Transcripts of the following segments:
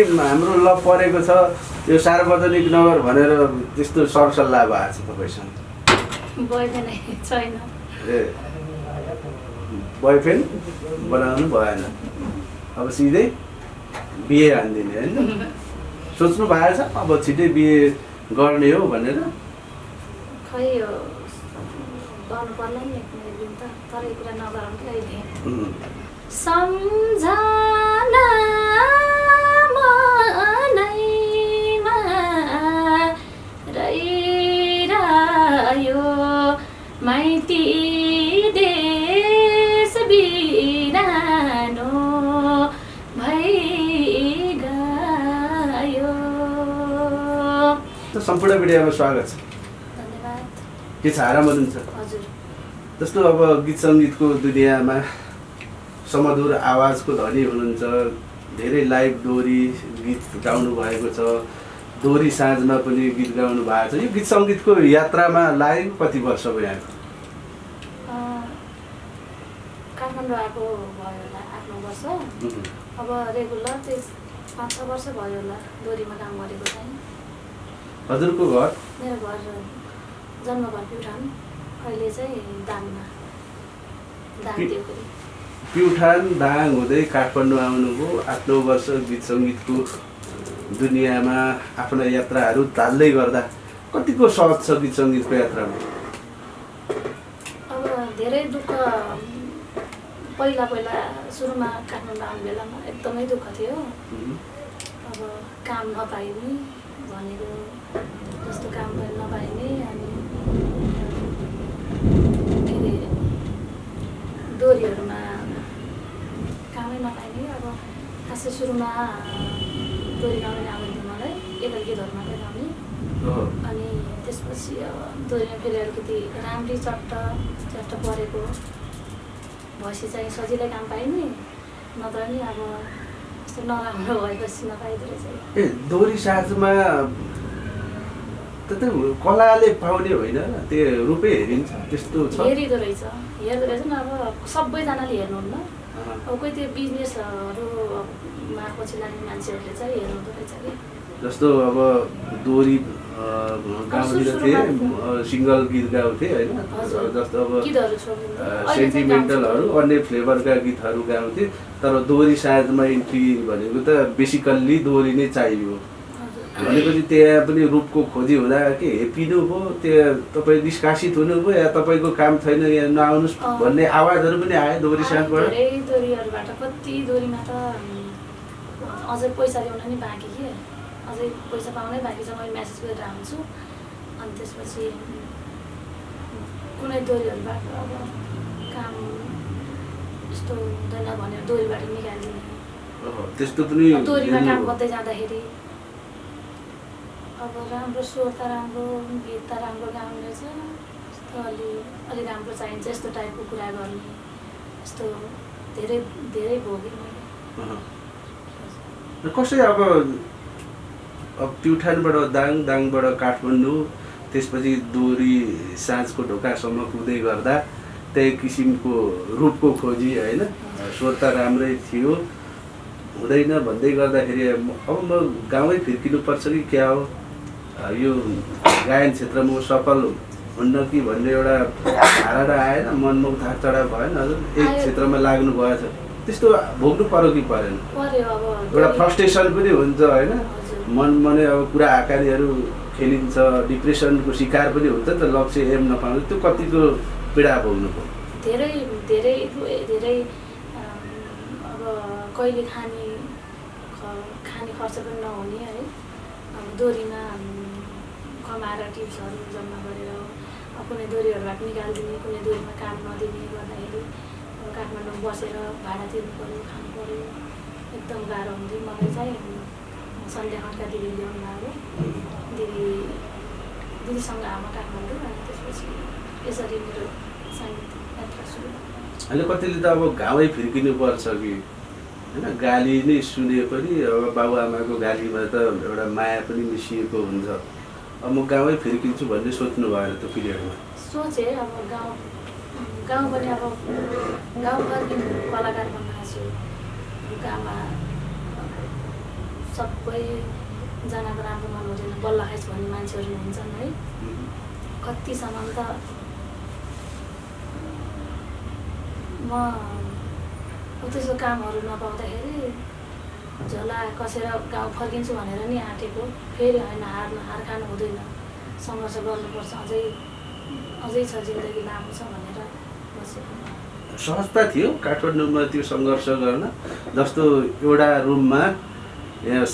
चाहिँ हाम्रो ल परेको छ यो सार्वजनिक नगर भनेर त्यस्तो सरसल्लाह भएको छ तपाईँसँग? छैन। ए बोयफ्रेन्ड बनाउनु भएन, अब सिधै बिहे हानिदिने होइन? सोच्नु भएको छ अब छिटै बिहे गर्ने हो भनेर? खै यो गर्नु पर्ला नि कुनै दिन त, तर यो कुरा नगरौँ कि अहिले। सम्झना मनैमा रहिरह्यो माइती देश बिरानो भइ गयो। सम्पूर्ण भिडियोमा स्वागत छ। धन्यवाद। के छ, आराम हुनुहुन्छ? हजुर। जस्तो अब गीत सङ्गीतको दुनियाँमा समधुर आवाजको धनी हुनुहुन्छ, धेरै लाइभ दोहोरी गीत गाउनु भएको छ, दोहोरी साँझमा पनि गीत गाउनु भएको छ। यो गीत सङ्गीतको यात्रामा लागेको कति वर्ष भयो यहाँको? काठमाडौँ आएको भयो होला 8-9 वर्ष। अब रेगुलर चाहिँ 5-6 वर्ष भयो होला दोहोरीमा काम गरेको चाहिँ। हजुरको घर? मेरो घर जन्मघर प्युठान, अहिले चाहिँ दाङमा, दाङ देउखुरी। प्युठान दाङ हुँदै काठमाडौँ आउनुभयो, 8-9 वर्ष गीत सङ्गीतको दुनियाँमा आफ्ना यात्राहरू ताल्दै गर्दा कतिको सहज छ गीत सङ्गीतको यात्रामा? अब धेरै दुःख पहिला सुरुमा काठमाडौँ आउने बेलामा एकदमै दुःख थियो। अब काम नपाइने भनेको जस्तो काम नपाइने, अनि के अरे दोहोरीहरूमा कामै नपाइने। अब खासै सुरुमा दोहोरी गाउने आउँथ्यो मलाई, एकल गीतहरू मात्रै गाउने। अनि त्यसपछि अब दोहोरीमा फेरि अलिकति राम्ररी चट्ट परेको भएपछि चाहिँ सजिलै काम पाइने, नत्र नि अब यस्तो नराम्रो भएपछि नपाइदो रहेछ। ए दोहोरी साँझमा त्यतै कलाले पाउने होइन, त्यो रूपै हेरिन्छ त्यस्तो छ? हेरिदो रहेछ नि। अब सबैजनाले हेर्नुहुन्न, अब कोही त्यो बिजनेसहरूमा पछि लाग्ने मान्छेहरूले चाहिँ हेर्नुहुँदो रहेछ कि। जस्तो अब दोहोरी गाउँतिर थिए, सिङ्गल गीत गाउँथे होइन, जस्तो अब सेन्टिमेन्टलहरू अन्य फ्लेभरका गीतहरू गाउँथे, तर दोहोरी साँझमा इन्ट्री भनेको त बेसिकल्ली दोहोरी नै चाहियो भनेपछि त्यहाँ पनि रूपको खोजी हुँदा के हेपिनु भयो, त्यहाँ तपाईँ निष्कासित हुनुभयो या तपाईँको काम छैन यहाँ नआउनुहोस् भन्ने आवाजहरू पनि आयो दोहोरी साँझबाट? धेरै दोहोरीहरूबाट कति दोहोरीमा त अझै पैसा ल्याउन नि बाँकी के, अझै पैसा पाउनै बाँकी छ। मैले म्यासेज गरेर आउँछु, अनि त्यसपछि कुनै दोहोरीहरूबाट अब काम यस्तो हुँदैन भनेर दोहोरीबाट निकालिदिने। त्यस्तो पनि दोहोरीमा काम गर्दै जाँदाखेरि अब राम्रो स्वर त राम्रो, गीत त राम्रो गाउने रहेछ, यस्तो अलि राम्रो चाहिन्छ यस्तो टाइपको कुरा गर्ने, यस्तो धेरै भोगेँ मैले। कसै अब प्युठानबाट दाङबाट काठमाडौँ, त्यसपछि दोहोरी साँझको ढोकासम्म कुदै गर्दा त्यही किसिमको रूपको खोजी होइन, स्वर त राम्रै थियो, हुँदैन भन्दै गर्दाखेरि अब म गाउँै फिर्किनुपर्छ कि क्या हो, यो गायन क्षेत्रमा म सफल हुन्न कि भन्ने एउटा धारणा आएन, मनमा उतार चढाव भएन? हजुर एक क्षेत्रमा लाग्नु भएछ, त्यस्तो भोग्नु पर्यो कि परेन? एउटा फ्रस्ट्रेसन पनि हुन्छ होइन, मनमा नै अब कुरा आकारीहरू खेलिन्छ, डिप्रेसनको शिकार पनि हुन्छ नि त, लक्ष्य एम नपाउनु, त्यो कतिको पीडा भोग्नु पर्यो? धेरै अब कहिले खाने खर्च पनि नहुने है। अब दोहोरीमा कमाएर टिप्सहरू जम्मा गरेर अब कुनै दोहोरीहरूबाट निकालिदिने, कुनै दोहोरीमा काम नदिने गर्दाखेरि अब काठमाडौँ बसेर भाडा तिर्नु पऱ्यो, खानु पऱ्यो, एकदम गाह्रो हुन्थ्यो। मलाई चाहिँ सन्ध्या खड्का दिदी ल्याउनु भयो, दिदीसँग आमा काठमाडौँ, अनि त्यसपछि यसरी मेरो सङ्गीत यात्रा सुरु भयो। अहिले कतिले त अब गाउँै फिर्किनु पर्छ कि होइन, गाली नै सुने पनि अब बाबुआमाको गालीमा त एउटा माया पनि मिसिएको हुन्छ, अब म गाउँै फिर्किन्छु भन्ने सोच्नु भएन त्यो पिरियडमा? सोचेँ, अब गाउँ पनि अब गाउँ फर्किनु कलाकार बन्न छु, गाउँमा सबैजनाको राम्रो मन हुँदैन, बल्ल खाइस् भन्ने मान्छेहरू हुन्छन् है। कतिसम्म त म त्यसो कामहरू नपाउँदाखेरि झोला कसेर गाउँ फर्किन्छु भनेर नि आँटेको, फेरि होइन हार खानु हुँदैन, सङ्घर्ष गर्नुपर्छ, अझै छ जिन्दगी लामो छ भनेर बसेको। सहजता थियो काठमाडौँमा त्यो सङ्घर्ष गर्न? जस्तो एउटा रुममा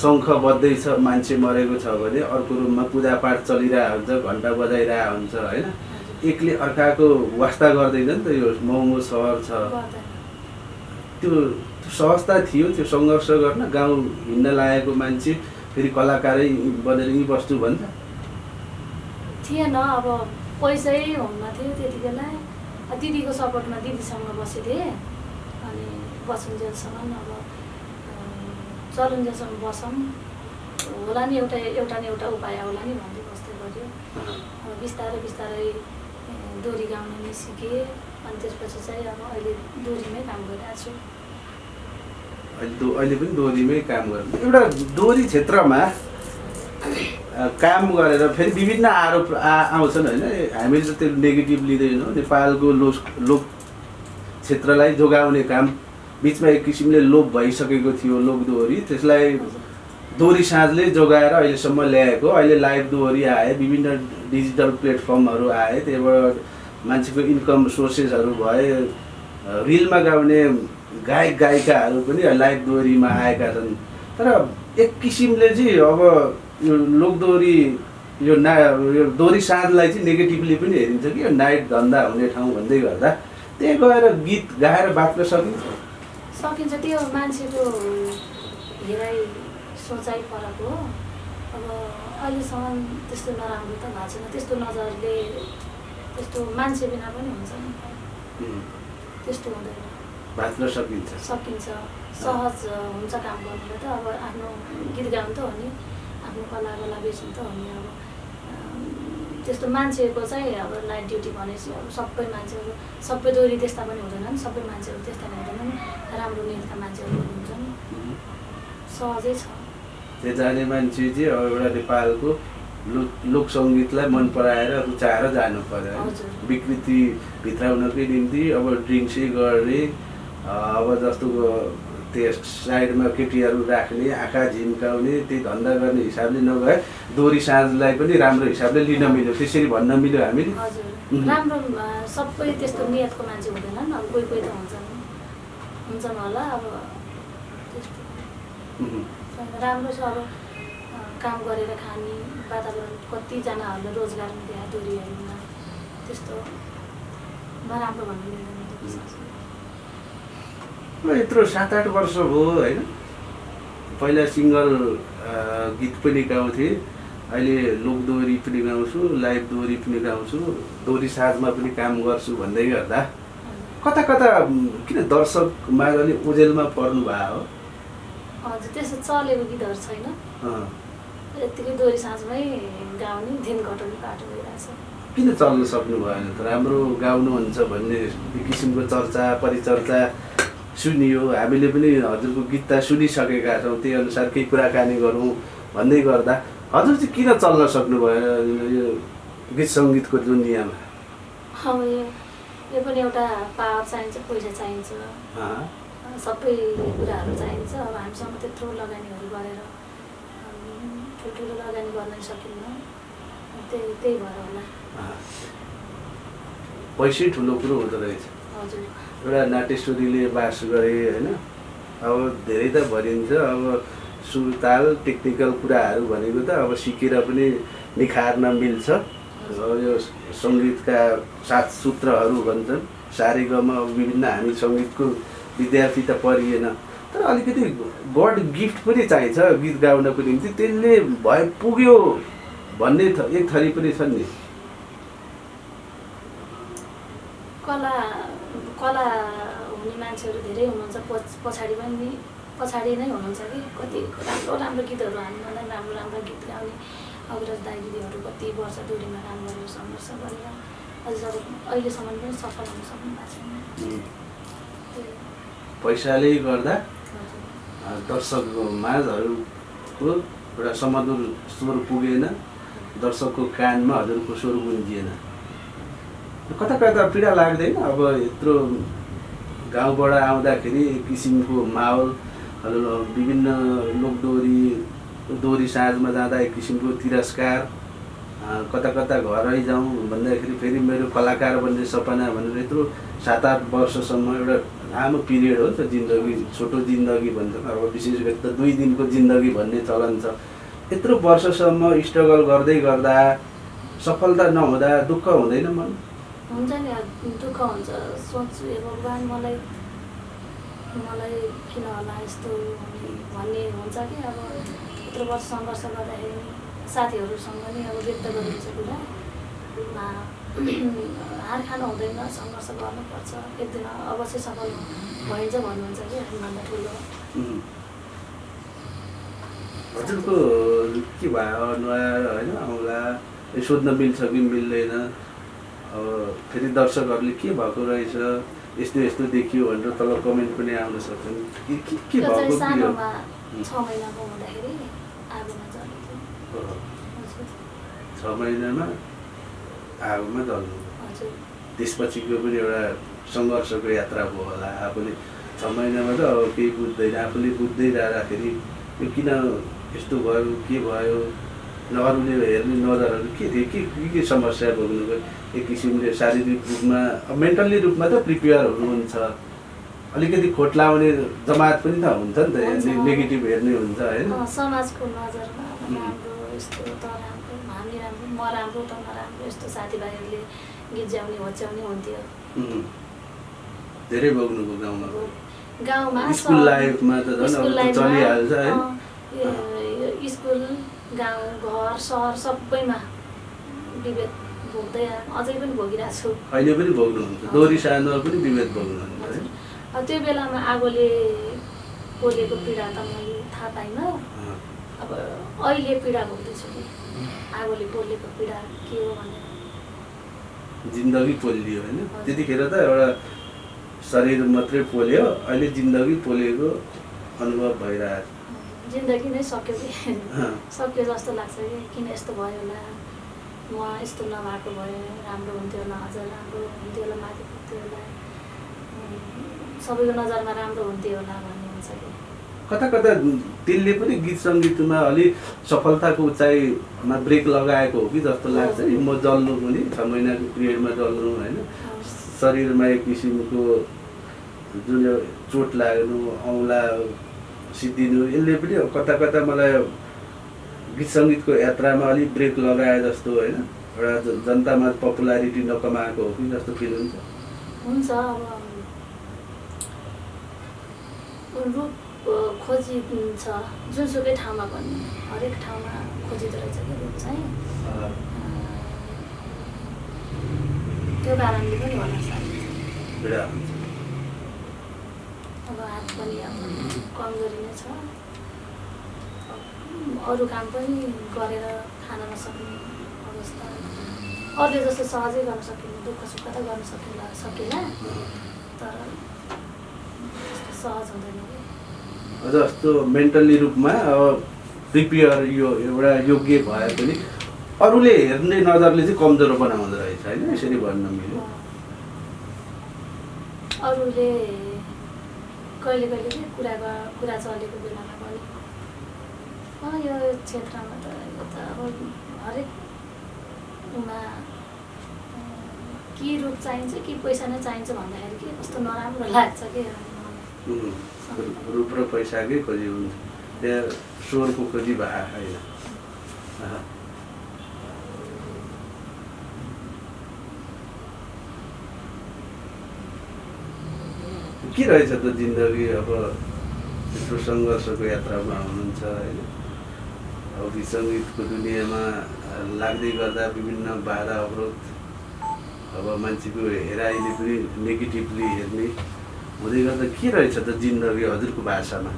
शङ्ख बज्दैछ, मान्छे मरेको छ भने अर्को रुममा पूजापाठ चलिरहेको हुन्छ, घन्टा बजाइरहेको हुन्छ होइन। एकले अर्काको वास्ता गर्दैन नि त, यो महँगो सहर छ। त्यो सहजता थियो त्यो सङ्घर्ष गर्न? गाउँ हिँड्न लागेको मान्छे फेरि कलाकारै बनेर यहीँ बस्छु भन्छ? थिएन, अब पैसै हुन्न थियो त्यति बेला। दिदीको सपोर्टमा दिदीसँग बसेथेँ, अनि बसुन्जेलसम्म अब चलुन्जेलसम्म बसौँ होला नि, एउटा न एउटा उपाय होला नि भन्दै बस्दै गऱ्यो। बिस्तारै बिस्तारै डोरी गाउन नि सिकेँ, अनि त्यसपछि चाहिँ अब अहिले डोरीमै काम गरिरहेको छु। अहिले पनि डोरीमै काम गर्नु? एउटा डोरी क्षेत्रमा काम गरेर फेरि विभिन्न आरोप आउँछन् होइन। हामीले त त्यो नेगेटिभ लिँदैनौँ। नेपालको लोक क्षेत्रलाई जोगाउने काम बिचमा एक किसिमले लोप भइसकेको थियो लोकदोहोरी, त्यसलाई दोहोरी साँझले जोगाएर अहिलेसम्म ल्याएको। अहिले लाइभ दोहोरी आए, विभिन्न डिजिटल प्लेटफर्महरू आए, त्यहाँबाट मान्छेको इन्कम सोर्सेसहरू भए। रिलमा गाउने गायक गायिकाहरू पनि लाइभ दोहोरीमा आएका छन्। तर एक किसिमले चाहिँ अब यो लोकदोहोरी यो दोहोरी साँझलाई चाहिँ नेगेटिभली पनि हेरिन्छ कि यो नाइट धन्दा हुने ठाउँ भन्दै गर्दा त्यहाँ गएर गीत गाएर बाँच्न सकिन्छ। त्यो मान्छेको हेराइ सोचाइ फरक हो। अब अहिलेसम्म त्यस्तो नराम्रो त भएको छैन, त्यस्तो नजरले त्यस्तो मान्छे बिना पनि हुन्छ नि, त्यस्तो हुँदैन, बाँच्न सकिन्छ। सहज हुन्छ काम गर्नुलाई त। अब आफ्नो गीत गाउनु त हो नि, आफ्नो कला बेच्नु त हो नि। अब त्यस्तो मान्छेको चाहिँ अब नाइट ड्युटी भनेपछि अब सबै मान्छेहरू, सबै दोहोरी त्यस्ता पनि हुँदैनन्, सबै मान्छेहरू त्यस्ता पनि हुँदैनन्, राम्रो नेता मान्छेहरू पनि हुन्छन्, सहजै छ। त्यो जाने मान्छे चाहिँ अब एउटा नेपालको लोक सङ्गीतलाई मन पराएर रुचाएर जानु पर्यो। विकृति भित्राउनकै निम्ति अब ड्रिङ्क्सै गर्ने, अब जस्तो त्यस साइडमा केटीहरू राख्ने, आँखा झिम्काउने, त्यही धन्दा गर्ने हिसाबले नगए दोहोरी साँझलाई पनि राम्रो हिसाबले लिन मिल्यो, त्यसरी भन्न मिल्यो हामीले। राम्रो सबै त्यस्तो नियतको मान्छे हुँदैनन्, अब कोही त हुन्छन् होला। अब त्यस्तो राम्रो छ। अब काम गरेर खाने वातावरण, कतिजनाहरूले रोजगार दिए दोहोरीहरूमा, त्यस्तो नराम्रो भन्नु मिल्दैन। यत्रो 7-8 वर्ष भयो होइन। पहिला सिङ्गल गीत पनि गाउँथेँ, अहिले लोक दोहोरी पनि गाउँछु, लाइभ दोहोरी पनि गाउँछु, दोहोरी साँझमा पनि काम गर्छु भन्दै गर्दा कता किन दर्शकमा अलि ओझेलमा पर्नु भयो? हजुर, त्यस्तो चलेको गीतहरू छैन, यत्तिकै दोहोरी साँझमै गाउने, दिन घटाउने बाटो भइरहेछ। किन चल्न सक्नु भएन त? राम्रो गाउनुहुन्छ भन्ने एक किसिमको चर्चा परिचर्चा सुनियो, हामीले पनि हजुरको गीत त सुनिसकेका छौँ, त्यही अनुसार केही कुराकानी गरौँ भन्दै गर्दा हजुर चाहिँ किन चल्न सक्नु भएन यो गीत सङ्गीतको दुनियाँमा? अब यो पनि एउटा पावर चाहिन्छ, पैसा चाहिन्छ, सबै कुराहरू चाहिन्छ। अब हामीसँग त्यत्रो लगानीहरू गरेर ठुल्ठुलो लगानी गर्न सकिन्न, त्यही भएर होला। पैसै ठुलो कुरो हुँदो रहेछ। हजुर, एउटा नाट्यश्वरीले बास गरे होइन। अब धेरै त भनिन्छ, अब सुर ताल टेक्निकल कुराहरू भनेको त अब सिकेर पनि निखार्न मिल्छ। यो सङ्गीतका 7 सूत्रहरू भन्छन्, सारेगमा विभिन्न, हामी सङ्गीतको विद्यार्थी त परिएन, तर अलिकति गड गिफ्ट पनि चाहिन्छ गीत गाउनको निम्ति, त्यसले भए पुग्यो भन्ने एक थरी पनि छन् नि। कला हुने मान्छेहरू धेरै हुनुहुन्छ, पछाडि नै हुनुहुन्छ कि। कति राम्रो गीतहरू हाल्नुभन्दा राम्रो गीत गाउने अग्रज दाइ दिदीहरू कति वर्ष दोहोरीमा काम गरेर सङ्घर्ष गरेर अहिलेसम्म पनि सफल हुन सक्नु भएको छैन। पैसाले गर्दा दर्शक माझहरू आवाजको एउटा समधुर स्वर पुगेन, दर्शकको कानमा हजुरको स्वर गुन्जिएन। कता कता पीडा लाग्दैन? अब यत्रो गाउँबाट आउँदाखेरि एक किसिमको माहौल, विभिन्न दोहोरी साँझमा जाँदा एक किसिमको तिरस्कार, कता कता घरै जाउँ भन्दाखेरि फेरि मेरो कलाकार बन्ने सपना भनेर यत्रो 7-8 वर्षसम्म एउटा लामो पिरियड हो नि त जिन्दगी, छोटो जिन्दगी भन्छ। अब विशेष गरी त 2 दिनको जिन्दगी भन्ने चलन छ। यत्रो वर्षसम्म स्ट्रगल गर्दै गर्दा सफलता नहुँदा दुःख हुँदैन मन? हुन्छ नि, दुःख हुन्छ। सोच्छु ए भगवान् मलाई किन होला यस्तो भन्ने हुन्छ कि अब यत्रो वर्ष सङ्घर्ष गर्दाखेरि साथीहरूसँग नि अब व्यक्त गरिन्छ कुरा, हार खानु हुँदैन, सङ्घर्ष गर्नुपर्छ, एक दिन अवश्य सफल भइन्छ भन्नुहुन्छ कि हामीभन्दा ठुलो। हजुरको के भयो अनुहार होइन औँला सोध्न मिल्छ कि मिल्दैन? अब फेरि दर्शकहरूले के भएको रहेछ यस्तो यस्तो देखियो भनेर तल कमेन्ट पनि आउन सक्छन्। के भएको? सानोमा 6 महिनाको हुँदाखेरि आगोमा जलेको। 6 महिनामा आगोमा जल्नु। त्यसपछिको पनि एउटा सङ्घर्षको यात्रा भयो होला। आफूले 6 महिनामा त अब केही बुझ्दैन, आफूले बुझ्दै जाँदाखेरि यो किन यस्तो भयो, के भयो, अरूले हेर्ने नजरहरू के थियो, के समस्या भोग्नुभयो? एक किसिमले शारीरिक रूपमा, मेन्टल्ली रूपमा त प्रिपेयर हुनुहुन्छ, अलिकति खोट लाउने जमात पनि त हुन्छ नि त, नेगेटिभ हेर्ने हुन्छ होइन? समाजको नजरमा राम्रो यस्तो त राम्रो, हामी राम्रो, म राम्रो त नराम्रो, यस्तो साथीभाइहरूले गिज्याउने होच्याउने हुन्थ्यो। धेरै भोग्नुभयो गाउँमा स्कुल लाइफमा त झन् चलिहाल्छ है। स्कुल, गाउँ, घर, सहर सबैमा विभेद भोग्दै अझै पनि भोगिरहेको छु। अहिले पनि भोग्नुहुन्छ? दोहोरी साँझमा पनि विभेद भोग्नुहुन्छ है? त्यो बेलामा आगोले पोलेको पीडा त मैले थाहा पाइनँ। अब अहिले पीडा भोग्दैछु कि आगोले पोलेको पीडा के हो भनेर। जिन्दगी पोलियो होइन? त्यतिखेर त एउटा शरीर मात्रै पोल्यो, अहिले जिन्दगी पोलेको अनुभव भइरहेछ। जिन्दगी नै सक्यो कि सक्यो जस्तो लाग्छ कि किन यस्तो भयो होला, म यस्तो नभएको भए राम्रो हुन्थ्यो होला, अझ राम्रो हुन्थ्यो होला, माथि पुग्थ्यो होला, सबैको नजरमा राम्रो हुन्थ्यो होला भन्ने हुन्छ कि। कता कता त्यसले पनि गीत सङ्गीतमा अलि सफलताको उचाइमा ब्रेक लगाएको हो कि जस्तो लाग्छ नि। म जल्नु पनि 6 महिनाको पिरियडमा जल्नु होइन, शरीरमा एक किसिमको जुन चोट लाग्नु, औँला सिद्धिनु, यसले पनि कता कता मलाई गीत सङ्गीतको यात्रामा अलिक ब्रेक लगाए जस्तो होइन, एउटा जनतामा पपुलारिटी नकमाएको हो कि जस्तो फिल हुन्छ। हुन्छ अब रूप खोजिन्छ जुनसुकै ठाउँमा पनि, हरेक ठाउँमा खोजिँदो रहेछ कि रूप चाहिँ। त्यो कारणले पनि होला सायद। अब हात पनि अब कमजोरी नै छ, अरू काम पनि गरेर खान नसक्ने अवस्था, अरूले जस्तो सहजै गर्न सकिने, दुःख सुख त गर्न सकिएला, तर सहज हुँदैन कि। जस्तो मेन्टल्ली रूपमा अब प्रिपेयर यो एउटा योग्य भए पनि अरूले हेर्ने नजरले चाहिँ कमजोर बनाउँदो रहेछ होइन, यसरी भन्न मिल्यो। अरूले कहिले कहिले के कुरा चलेको बेलामा पनि यो क्षेत्रमा त यो त अब हरेकमा के रूप चाहिन्छ कि पैसा नै चाहिन्छ भन्दाखेरि के कस्तो नराम्रो लाग्छ कि। रूप र पैसाकै खोजी हुन्छ, त्यहाँ स्वरको खोजी भए होइन। के रहेछ त जिन्दगी? अब यत्रो सङ्घर्षको यात्रामा हुनुहुन्छ होइन, अब गीत सङ्गीतको दुनियाँमा लाग्दै गर्दा विभिन्न बाधा अवरोध, अब मान्छेको हेराइले पनि नेगेटिभली हेर्ने हुँदै गर्दा के रहेछ त जिन्दगी हजुरको भाषामा?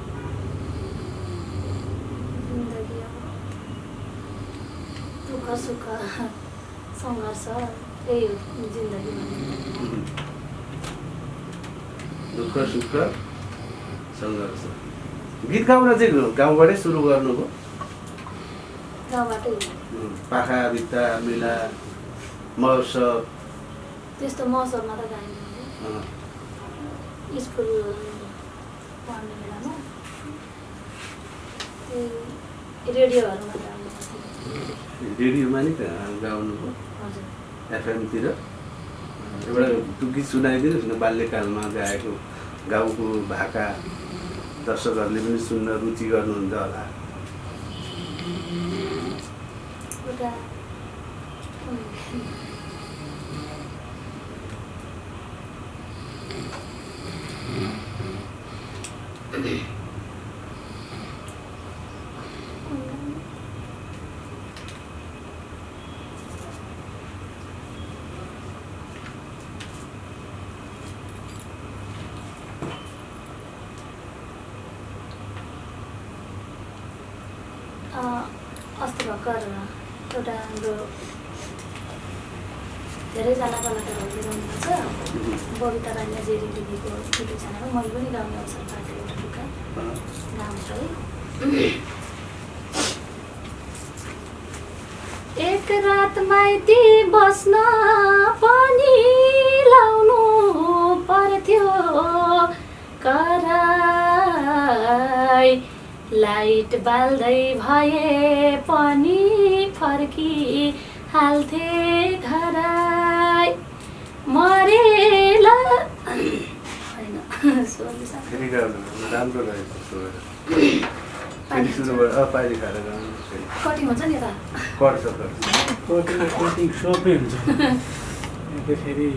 जिन्दगी अब दुःख सुख सङ्घर्ष यही हो जिन्दगी। दुःख सुख सङ्घर्ष। गीत गाउन चाहिँ गाउँबाटै सुरु गर्नुभयो? गाउँबाटै पाखा भित्ता मेला महोत्सव त्यस्तो मौसममा त गाइनु स्कुल पढ्ने बेलामा रेडियोहरूमा गाउनु रेडियोमा नि गाउनु हो हजुर एफएमतिर एउटा गीत सुनाइदिनुहोस् न बाल्यकालमा गाएको गाउँको भाका दर्शकहरूले पनि सुन्न रुचि गर्नुहुन्छ होला एउटा अस्ति भर्खर एउटा हाम्रो धेरैजना कलाकारहरूले गाउनुहुन्छ बबिता रानी जेरी दिदीको युट्युब च्यानलमा मैले पनि गाउने अवसर पाएको एउटा टुक्का गाउँछु है एक रात माइती बस्न पनि लाउनु पर्थ्यो कराई लाइट बाल्दै भए पनि फर्की हाल्थे घराई मरेला हैन फेरि गाउनु राम्रो लाग्यो फेरि सुरुबाट पाइले खाएर गाउनु कटिङ हुन्छ नि यता कर्छ कटिङ सबै हुन्छ फेरि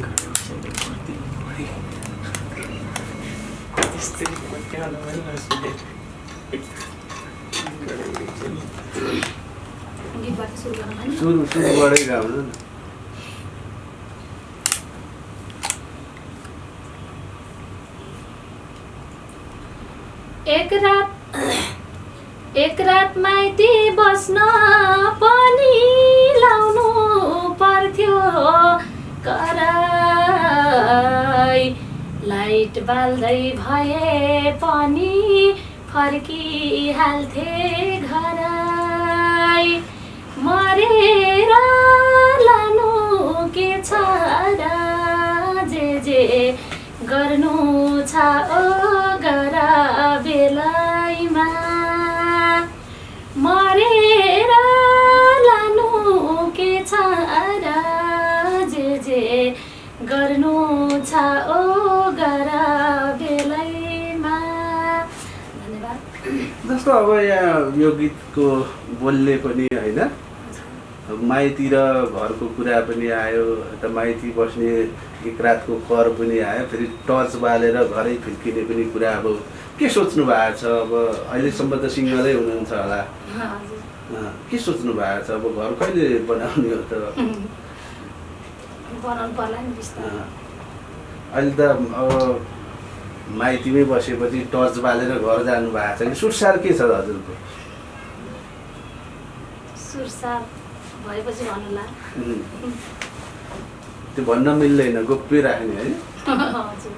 गीतबाट सुरु गरौँ हैन सुरुबाटै गाउनु न एक रात माइती बस्न पनि लाउनु पर्थ्यो कराई लाइट बाल्दै भए पनि फर्किहाल्थे घराई मरेर लानु के छ र जे गर्नु छ ओ गर बेलाइमा मरेर लानु के छ र जे गर्नु छ ओ गर बेलाइमा। धन्यवाद। जस्तो अब यहाँ यो गीतको बोलले पनि होइन माइती र घरको कुरा पनि आयो त माइती बस्ने एक रातको कर पनि आयो फेरि टर्च बालेर घरै फिर्किने पनि कुरा अब के सोच्नु भएको छ अब अहिलेसम्म त सिङ्गलै हुनुहुन्छ होला के सोच्नु भएको छ अब घर कहिले बनाउने हो त बनाउनु पर्ला नि बिस्तारै अहिले त अब माइतीमै बसेपछि टर्च बालेर घर जानु भएको छ कि सुरसार के छ हजुरको सुरसार भएपछि भन्नुला त्यो भन्न मिल्दैन गोप्य राख्ने है हजुर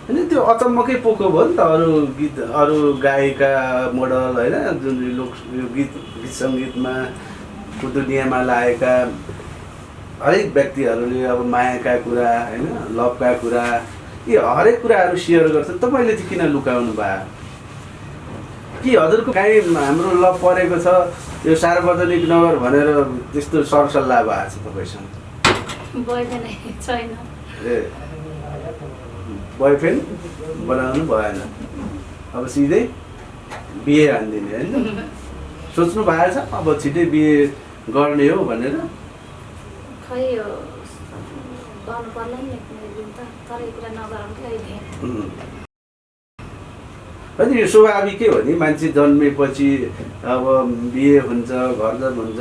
होइन त्यो अचम्मकै पोको भयो नि त अरू गायिका मोडल होइन जुन लोक यो गीत सङ्गीतमा दुनियाँमा लागेका हरेक व्यक्तिहरूले अब मायाका कुरा होइन लभका कुरा यी हरेक कुराहरू सेयर गर्छन् तपाईँले चाहिँ किन लुकाउनु भयो कि हजुरको काहीँ हाम्रो लभ परेको छ यो सार्वजनिक नगर भनेर त्यस्तो सरसल्लाह भएको छ तपाईँसँग बोयफ्रेन्ड छैन ए बोयफ्रेन्ड बनाउनु भएन अब सिधै बिहे हानिदिने होइन सोच्नु भएको छ अब छिटै बिहे गर्ने हो भनेर खै यो गर्नु पर्ला नि तर यो कुरा नगरौँ कि अहिले होइन यो स्वाभाविकै हो नि मान्छे जन्मेपछि अब बिहे हुन्छ घरजन हुन्छ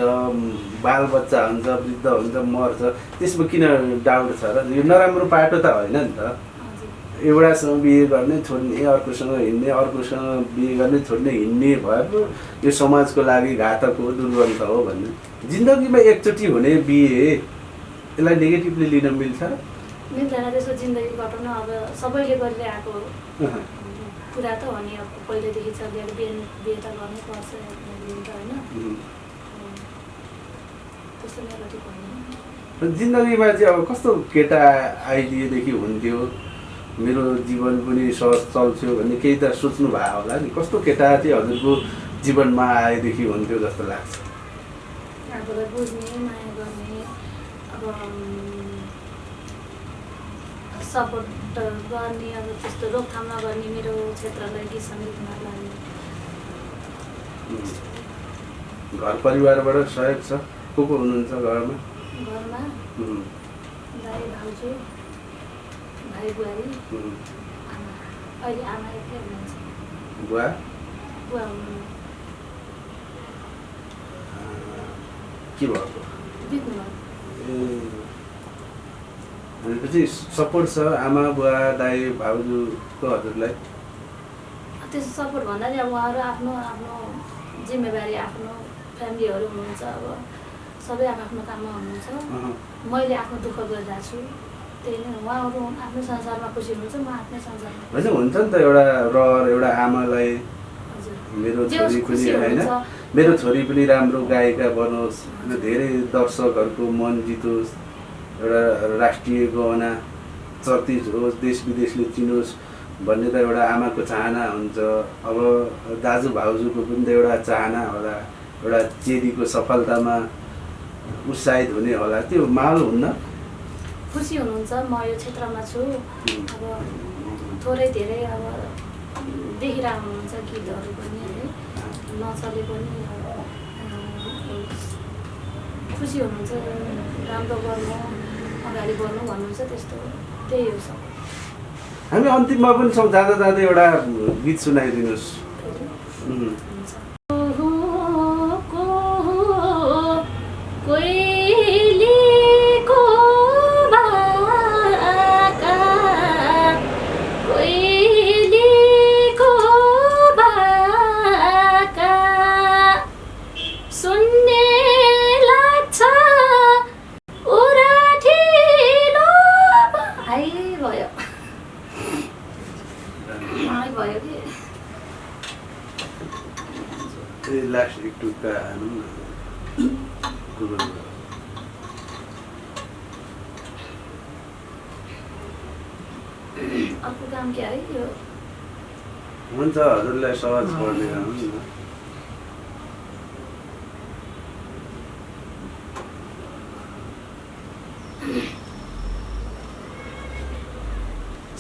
बालबच्चा हुन्छ वृद्ध हुन्छ मर्छ त्यसमा किन डाउट छ र यो नराम्रो बाटो त होइन नि त एउटासँग बिहे गर्ने छोड्ने अर्कोसँग हिँड्ने अर्कोसँग बिहे गर्ने छोड्ने हिँड्ने भयो यो समाजको लागि घातक हो दुर्गन्ध हो भन्ने जिन्दगीमा एकचोटि हुने बिहे यसलाई नेगेटिभली लिन मिल्छ मिल्दैन त्यसको जिन्दगी घटाउन अब सबैले गरिरहेको कुरा त हो नि अब पहिलेदेखि चलिएर बिहे त गर्नै पर्छ होइन त्यस्तो नेगेटिभ होइन। जिन्दगीमा चाहिँ अब कस्तो केटा आइदिएदेखि हुन्थ्यो, मेरो जीवन पनि सहज चल्थ्यो भन्ने केही त सोच्नु भयो होला नि। कस्तो केटा चाहिँ हजुरको जीवनमा आएदेखि हुन्थ्यो जस्तो लाग्छ? आफूलाई बुझ्ने, माया गर्ने, अब सपोर्ट गर्ने, अब त्यस्तो रोकथाम नगर्ने, मेरो क्षेत्रलाई गीत सङ्गीतमा लाने। घर परिवारबाट सहयोग छ? को हुनुहुन्छ घरमा? घरमा दाइ भाउजू, भाइ बुहारी, आमा। अहिले आमा एक्लै हुनुहुन्छ। बुवा? बुवा हुनुहुन्न, के भएको? बित्नुभयो। भनेपछि सपोर्ट छ आमा बुवा दाइ भाउजूको हजुरलाई? त्यस्तो सपोर्ट भन्दा नि अब उहाँहरू आफ्नो आफ्नो जिम्मेवारी, आफ्नो फ्यामिलीहरू हुनुहुन्छ, अब सबै आफ्नो काममा हुनुहुन्छ। मैले आफ्नो दुःख गरिरहेको छु, त्यही नै। उहाँहरू आफ्नो संसारमा खुसी हुनुहुन्छ, म आफ्नै संसारमा। होइन, हुन्छ नि त एउटा रहर, एउटा आमालाई हजुर, मेरो जे छोरी खुसी पनि होइन, हुनुहुन्छ। मेरो छोरी पनि राम्रो गायिका बनोस्, धेरै दर्शकहरूको मन जितोस्, एउटा राष्ट्रिय गहना चर्चित होस्, देश विदेशले चिनोस् भन्ने त एउटा आमाको चाहना हुन्छ। अब दाजु भाउजूको पनि त एउटा चाहना होला, एउटा चेलीको सफलतामा उत्साहित हुने होला, त्यो माहौल हुन्न? खुसी हुनुहुन्छ। म यो क्षेत्रमा छु, अब थोरै धेरै अब देखिरहेको हुनुहुन्छ गीतहरू पनि है, नचले पनि खुसी हुनुहुन्छ। राम्रो गर्नु, अगाडि बढ्नु भन्नुहुन्छ, त्यस्तो त्यही हो सब। हामी अन्तिममा पनि छौँ, जाँदा जाँदै एउटा गीत सुनाइदिनुहोस्। लास्ट एक टुक्का हानौँ न। अर्को काम के है यो? हुन्छ, हजुरलाई सहज पर्ने काम नि।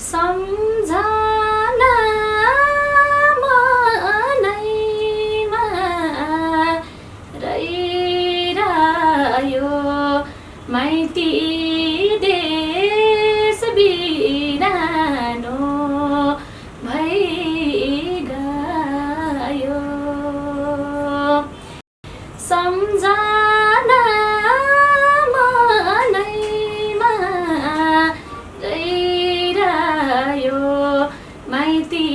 सम्झना मनैमा रहिरह्यो, माइती देश बिरानो भइ गयो। सम्झना मनैमा रहिरह्यो, माइती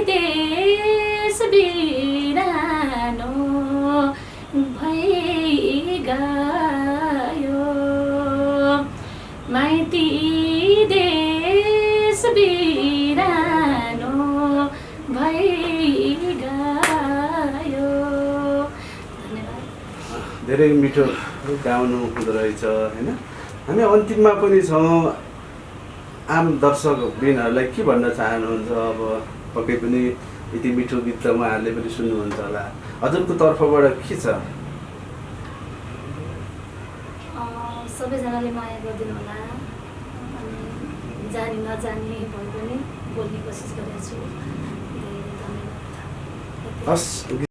देश बिरानो भइ गयो, माइती देश बिरानो भइ गयो। धन्यवाद। धेरै मिठो गाउनु हुँदो रहेछ होइन। हामी अन्तिममा पनि छौँ। आम दर्शकवृन्दहरूलाई के भन्न चाहनुहुन्छ? अब पक्कै पनि यति मिठो गीत त उहाँहरूले पनि सुन्नुहुन्छ होला, हजुरको तर्फबाट के छ? सबैजनाले माया गरिदिनु होला, अनि जानी नजानी भए पनि बोल्ने कोसिस गरेको छु। धेरै धन्यवाद। हस्।